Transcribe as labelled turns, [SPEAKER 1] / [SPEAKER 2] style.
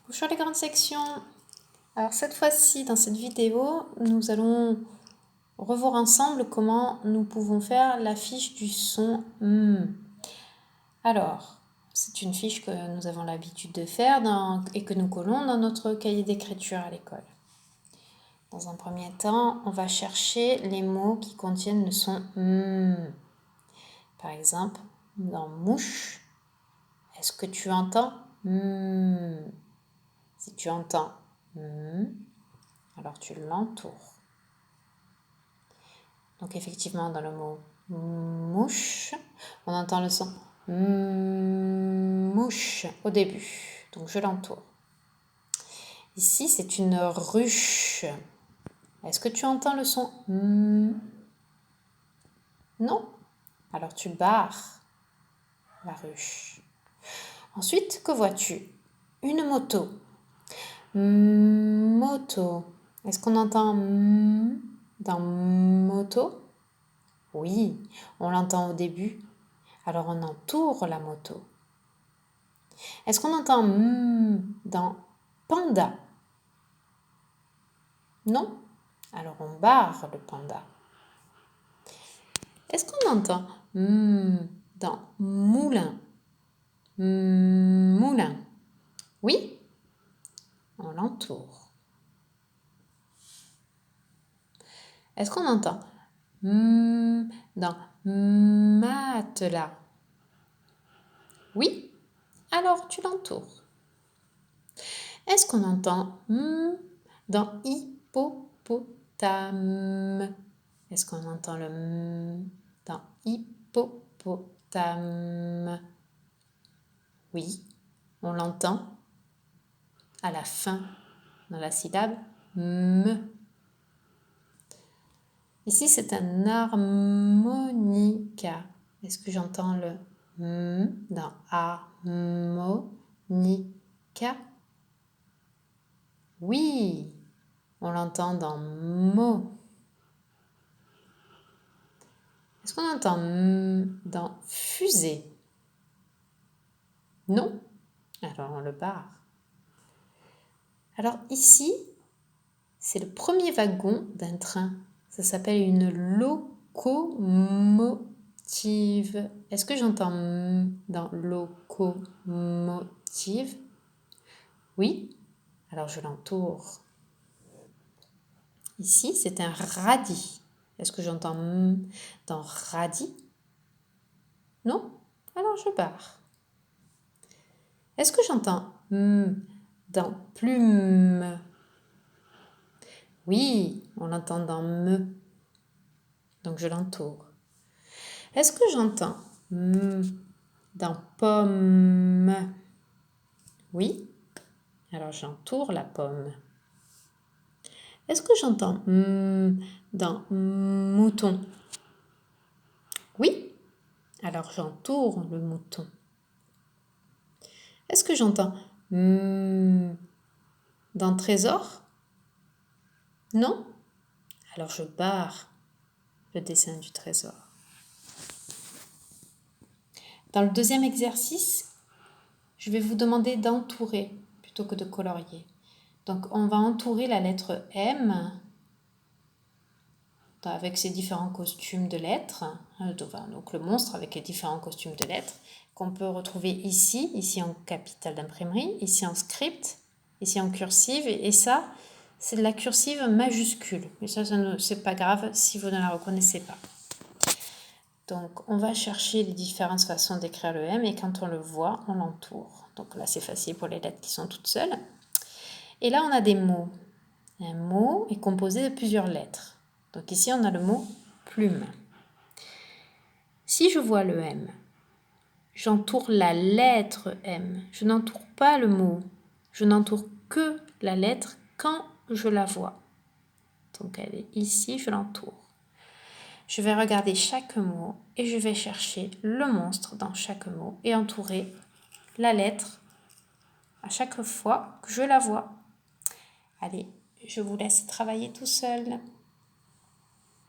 [SPEAKER 1] Sur les grandes sections. Alors cette fois-ci, dans cette vidéo, nous allons revoir ensemble comment nous pouvons faire la fiche du son M. Alors, c'est une fiche que nous avons l'habitude de faire et que nous collons dans notre cahier d'écriture à l'école. Dans un premier temps, on va chercher les mots qui contiennent le son M. Par exemple, dans mouche, est-ce que tu entends M? Si tu entends M, alors tu l'entoures. Donc effectivement, dans le mot mouche, on entend le son mouche au début. Donc je l'entoure. Ici, c'est une ruche. Est-ce que tu entends le son Non. Alors tu barres la ruche. Ensuite, que vois-tu? Une moto. Moto. Est-ce qu'on entend dans moto? Oui, on l'entend au début. Alors on entoure la moto. Est-ce qu'on entend dans panda? Non? Alors on barre le panda. Est-ce qu'on entend dans moulin? Moulin. Oui? On l'entoure. Est-ce qu'on entend dans matelas? Oui? Alors tu l'entoures. Est-ce qu'on entend dans hippopotame? Est-ce qu'on entend le dans hippopotame? Oui, on l'entend à la fin, dans la syllabe m. Ici, c'est un harmonica. Est-ce que j'entends le dans harmonica? Oui, on l'entend dans mot. Est-ce qu'on entend dans fusée? Non? Alors on le barre. Alors ici, c'est le premier wagon d'un train. Ça s'appelle une locomotive. Est-ce que j'entends dans locomotive? Oui? Alors je l'entoure. Ici, c'est un radis. Est-ce que j'entends dans radis? Non? Alors je barre. Est-ce que j'entends dans plume? Oui, on l'entend dans me. Donc je l'entoure. Est-ce que j'entends dans pomme? Oui, alors j'entoure la pomme. Est-ce que j'entends dans mouton? Oui, alors j'entoure le mouton. Est-ce que j'entends dans trésor? Non? Alors je barre le dessin du trésor. Dans le deuxième exercice, je vais vous demander d'entourer plutôt que de colorier. Donc on va entourer la lettre M avec ses différents costumes de lettres, donc le monstre avec les différents costumes de lettres qu'on peut retrouver ici en capitale d'imprimerie, ici en script, ici en cursive, et ça, c'est de la cursive majuscule. Mais ça c'est pas grave si vous ne la reconnaissez pas. Donc, on va chercher les différentes façons d'écrire le M et quand on le voit, on l'entoure. Donc là, c'est facile pour les lettres qui sont toutes seules. Et là, on a des mots. Un mot est composé de plusieurs lettres. Donc ici, on a le mot plume. Si je vois le M, j'entoure la lettre M. Je n'entoure pas le mot. Je n'entoure que la lettre quand je la vois. Donc elle est ici, je l'entoure. Je vais regarder chaque mot et je vais chercher le monstre dans chaque mot et entourer la lettre à chaque fois que je la vois. Allez, je vous laisse travailler tout seul.